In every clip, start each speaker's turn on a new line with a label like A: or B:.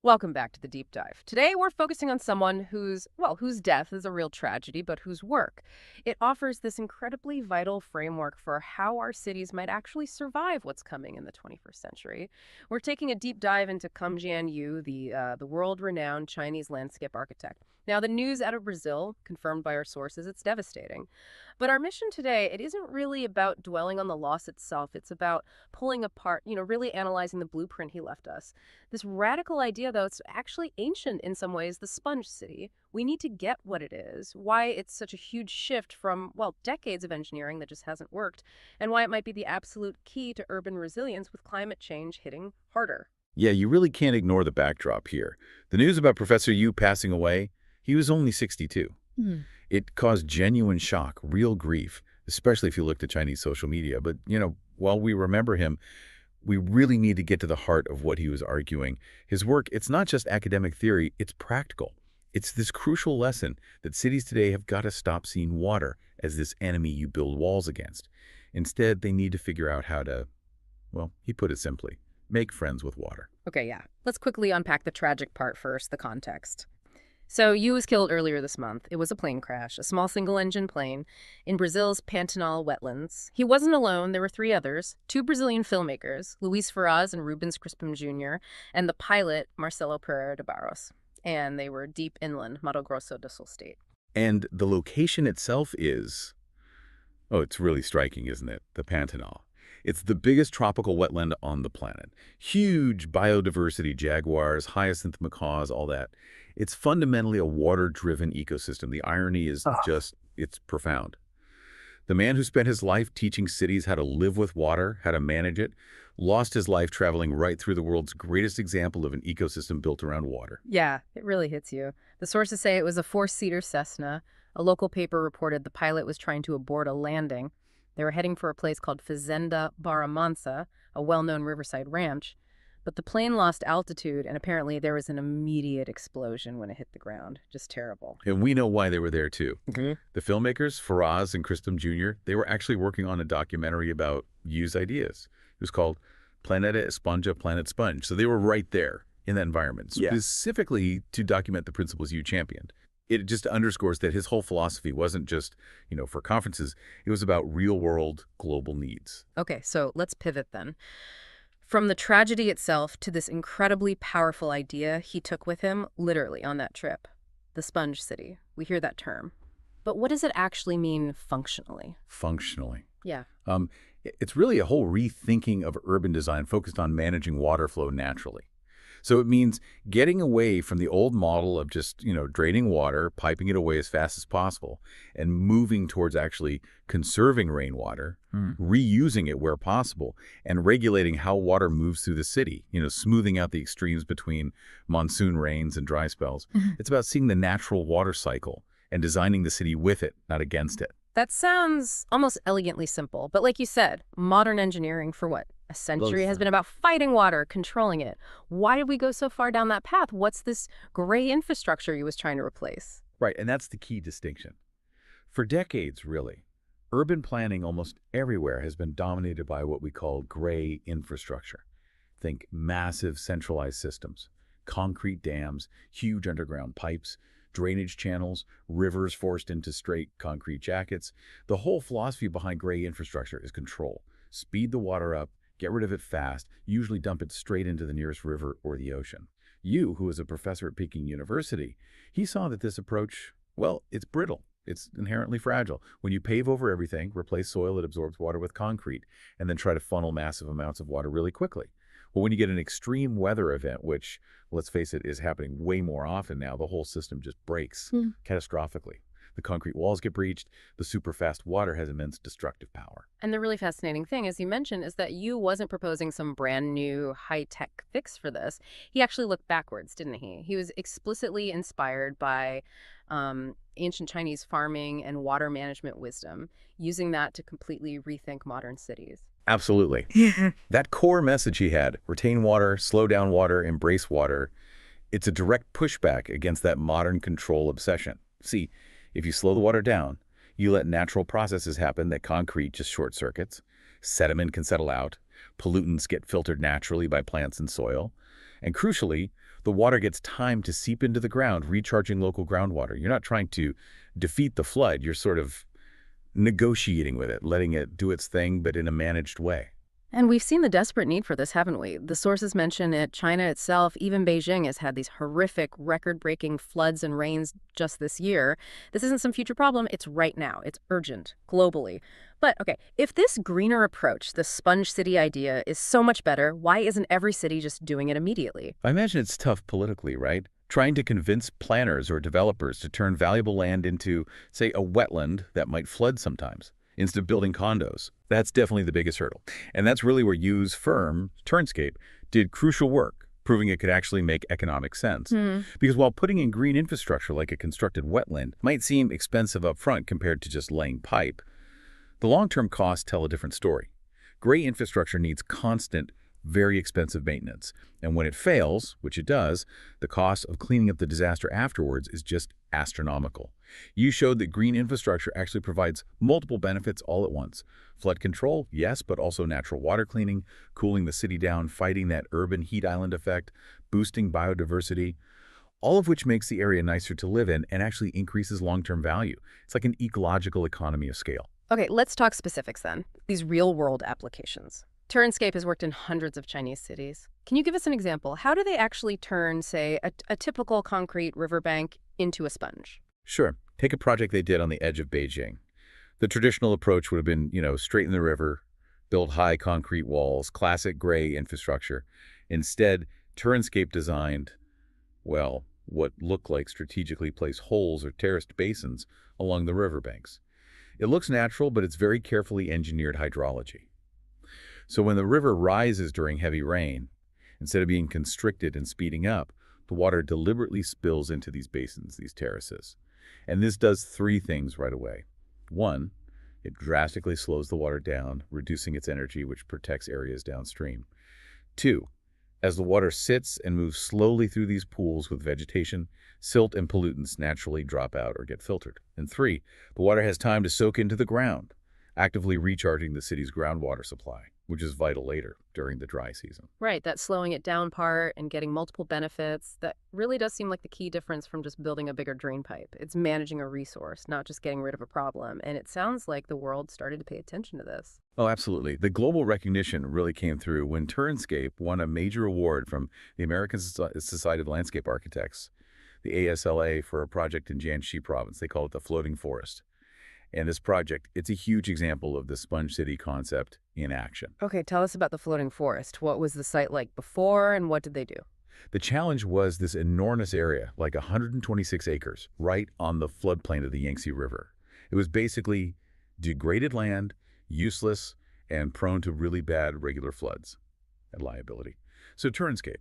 A: Welcome back to the deep dive. Today we're focusing on someone whose death is a real tragedy, but whose work it offers this incredibly vital framework for how our cities might actually survive what's coming in the 21st century. We're taking a deep dive into Kongjian Yu, the world-renowned Chinese landscape architect. Now, the news out of Brazil, confirmed by our sources, it's devastating. But our mission today, it isn't really about dwelling on the loss itself. It's about pulling apart, really analyzing the blueprint he left us. This radical idea, though, it's actually ancient in some ways, the sponge city. We need to get what it is, why it's such a huge shift from, well, decades of engineering that just hasn't worked, and why it might be the absolute key to urban resilience with climate change hitting harder.
B: Yeah, you really can't ignore the backdrop here. The news about Professor Yu passing away, he was only 62.
A: Hmm.
B: It caused genuine shock, real grief, especially if you looked at Chinese social media. But, while we remember him, we really need to get to the heart of what he was arguing. His work, it's not just academic theory, it's practical. It's this crucial lesson that cities today have got to stop seeing water as this enemy you build walls against. Instead, they need to figure out how to, well, he put it simply, make friends with water.
A: Okay, yeah. Let's quickly unpack the tragic part first, the context. So Yu was killed earlier this month. It was a plane crash, a small single-engine plane in Brazil's Pantanal wetlands. He wasn't alone. There were three others, two Brazilian filmmakers, Luiz Ferraz and Rubens Crispim Junior, and the pilot, Marcelo Pereira de Barros. And they were deep inland, Mato Grosso do Sul state.
B: And the location itself is, oh, it's really striking, isn't it? The Pantanal. It's the biggest tropical wetland on the planet. Huge biodiversity, jaguars, hyacinth macaws, all that. It's fundamentally a water-driven ecosystem. The irony is it's profound. The man who spent his life teaching cities how to live with water, how to manage it, lost his life traveling right through the world's greatest example of an ecosystem built around water.
A: Yeah, it really hits you. The sources say it was a four-seater Cessna. A local paper reported the pilot was trying to abort a landing. They were heading for a place called Fazenda Barra Mansa, a well-known riverside ranch. But the plane lost altitude, and apparently there was an immediate explosion when it hit the ground. Just terrible.
B: And we know why they were there, too.
A: Mm-hmm.
B: The filmmakers, Faraz and Crispim Jr., they were actually working on a documentary about Yu's ideas. It was called Planeta Esponja, Planet Sponge. So they were right there in that environment, specifically to document the principles Yu championed. It just underscores that his whole philosophy wasn't just, for conferences. It was about real-world global needs.
A: Okay, so let's pivot then. From the tragedy itself to this incredibly powerful idea he took with him, literally, on that trip. The sponge city. We hear that term. But what does it actually mean functionally?
B: Functionally.
A: Yeah.
B: It's really a whole rethinking of urban design focused on managing water flow naturally. So it means getting away from the old model of just, draining water, piping it away as fast as possible, and moving towards actually conserving rainwater, reusing it where possible, and regulating how water moves through the city, smoothing out the extremes between monsoon rains and dry spells. It's about seeing the natural water cycle and designing the city with it, not against it.
A: That sounds almost elegantly simple. But like you said, modern engineering for what? A century has been about fighting water, controlling it. Why did we go so far down that path? What's this gray infrastructure he was trying to replace?
B: Right, and that's the key distinction. For decades, really, urban planning almost everywhere has been dominated by what we call gray infrastructure. Think massive centralized systems, concrete dams, huge underground pipes, drainage channels, rivers forced into straight concrete jackets. The whole philosophy behind gray infrastructure is control. Speed the water up, get rid of it fast, usually dump it straight into the nearest river or the ocean. Yu, who was a professor at Peking University, he saw that this approach, well, it's brittle. It's inherently fragile. When you pave over everything, replace soil that absorbs water with concrete, and then try to funnel massive amounts of water really quickly. Well, when you get an extreme weather event, which, let's face it, is happening way more often now, the whole system just breaks catastrophically. The concrete walls get breached. The super fast water has immense destructive power.
A: And the really fascinating thing, as you mentioned, is that Yu wasn't proposing some brand new high-tech fix for this. He actually looked backwards, didn't he? He was explicitly inspired by ancient Chinese farming and water management wisdom, using that to completely rethink modern cities.
B: Absolutely. That core message he had, retain water, slow down water, embrace water, it's a direct pushback against that modern control obsession. See, if you slow the water down, you let natural processes happen that concrete just short circuits, sediment can settle out, pollutants get filtered naturally by plants and soil, and crucially, The water gets time to seep into the ground, recharging local groundwater. You're not trying to defeat the flood. You're sort of negotiating with it, letting it do its thing, but in a managed way.
A: And we've seen the desperate need for this, haven't we? The sources mention it, China itself, even Beijing has had these horrific, record-breaking floods and rains just this year. This isn't some future problem, it's right now. It's urgent, globally. But, okay, if this greener approach, the sponge city idea, is so much better, why isn't every city just doing it immediately?
B: I imagine it's tough politically, right? Trying to convince planners or developers to turn valuable land into, say, a wetland that might flood sometimes, instead of building condos. That's definitely the biggest hurdle. And that's really where Yu's firm, Turenscape, did crucial work, proving it could actually make economic sense. Because while putting in green infrastructure like a constructed wetland might seem expensive up front compared to just laying pipe, the long-term costs tell a different story. Gray infrastructure needs constant, very expensive maintenance. And when it fails, which it does, the cost of cleaning up the disaster afterwards is just astronomical. You showed that green infrastructure actually provides multiple benefits all at once. Flood control, yes, but also natural water cleaning, cooling the city down, fighting that urban heat island effect, boosting biodiversity, all of which makes the area nicer to live in and actually increases long-term value. It's like an ecological economy of scale.
A: Okay, let's talk specifics then. These real-world applications. Turenscape has worked in hundreds of Chinese cities. Can you give us an example? How do they actually turn, say, a typical concrete riverbank into a sponge?
B: Sure. Take a project they did on the edge of Beijing. The traditional approach would have been, straighten the river, build high concrete walls, classic gray infrastructure. Instead, Turenscape designed, well, what look like strategically placed holes or terraced basins along the riverbanks. It looks natural, but it's very carefully engineered hydrology. So when the river rises during heavy rain, instead of being constricted and speeding up, the water deliberately spills into these basins, these terraces. And this does three things right away. One, it drastically slows the water down, reducing its energy, which protects areas downstream. Two, as the water sits and moves slowly through these pools with vegetation, silt and pollutants naturally drop out or get filtered. And three, the water has time to soak into the ground, actively recharging the city's groundwater supply, which is vital later during the dry season.
A: Right, that slowing it down part and getting multiple benefits, that really does seem like the key difference from just building a bigger drain pipe. It's managing a resource, not just getting rid of a problem. And it sounds like the world started to pay attention to this.
B: Oh, absolutely. The global recognition really came through when Turenscape won a major award from the American Society of Landscape Architects, the ASLA, for a project in Jiangxi province. They call it the Floating Forest. And this project, it's a huge example of the sponge city concept in action.
A: Okay, tell us about the floating forest. What was the site like before and what did they do?
B: The challenge was this enormous area, like 126 acres, right on the floodplain of the Yangtze River. It was basically degraded land, useless, and prone to really bad regular floods and liability. So Turenscape,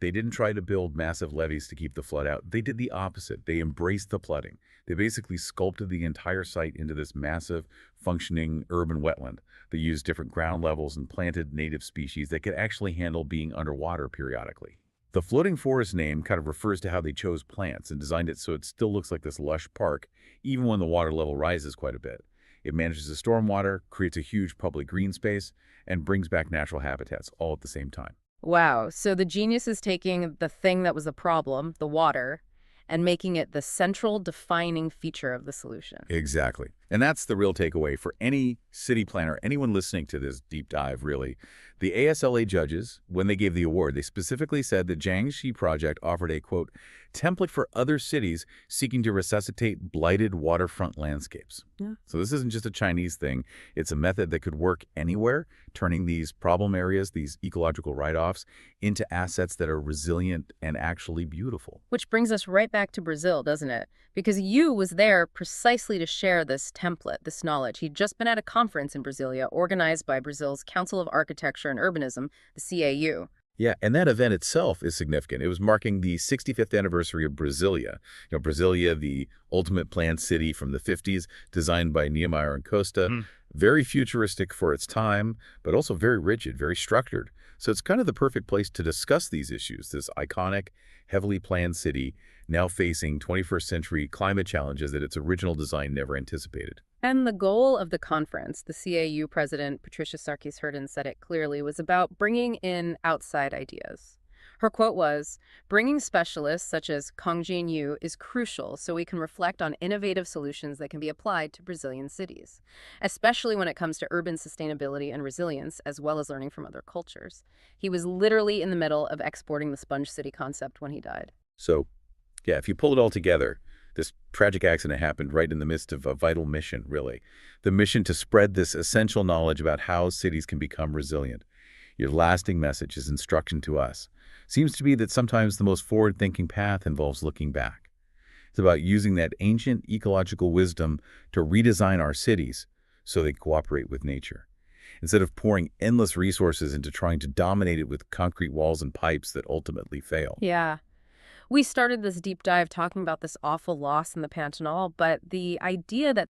B: they didn't try to build massive levees to keep the flood out. They did the opposite. They embraced the flooding. They basically sculpted the entire site into this massive, functioning urban wetland. They used different ground levels and planted native species that could actually handle being underwater periodically. The floating forest name kind of refers to how they chose plants and designed it so it still looks like this lush park, even when the water level rises quite a bit. It manages the stormwater, creates a huge public green space, and brings back natural habitats all at the same time.
A: Wow, so the genius is taking the thing that was the problem, the water, and making it the central defining feature of the solution.
B: Exactly. And that's the real takeaway for any city planner, anyone listening to this deep dive, really. The ASLA judges, when they gave the award, they specifically said the Jiangxi project offered a, quote, template for other cities seeking to resuscitate blighted waterfront landscapes.
A: Yeah.
B: So this isn't just a Chinese thing. It's a method that could work anywhere, turning these problem areas, these ecological write-offs, into assets that are resilient and actually beautiful.
A: Which brings us right back to Brazil, doesn't it? Because Yu was there precisely to share this template, this knowledge. He'd just been at a conference in Brasilia organized by Brazil's Council of Architecture and Urbanism, the CAU.
B: Yeah, and that event itself is significant. It was marking the 65th anniversary of Brasilia. Brasilia, the ultimate planned city from the 50s, designed by Niemeyer and Costa. Very futuristic for its time, but also very rigid, very structured. So it's kind of the perfect place to discuss these issues, this iconic, heavily planned city now facing 21st century climate challenges that its original design never anticipated.
A: And the goal of the conference, the CAU president, Patricia Sarkis-Hurden, said it clearly, was about bringing in outside ideas. Her quote was, "Bringing specialists such as Kongjian Yu is crucial so we can reflect on innovative solutions that can be applied to Brazilian cities, especially when it comes to urban sustainability and resilience, as well as learning from other cultures." He was literally in the middle of exporting the sponge city concept when he died.
B: So, yeah, if you pull it all together, this tragic accident happened right in the midst of a vital mission, really. The mission to spread this essential knowledge about how cities can become resilient. Your lasting message is instruction to us. Seems to be that sometimes the most forward-thinking path involves looking back. It's about using that ancient ecological wisdom to redesign our cities so they cooperate with nature, instead of pouring endless resources into trying to dominate it with concrete walls and pipes that ultimately fail.
A: Yeah. We started this deep dive talking about this awful loss in the Pantanal, but the idea that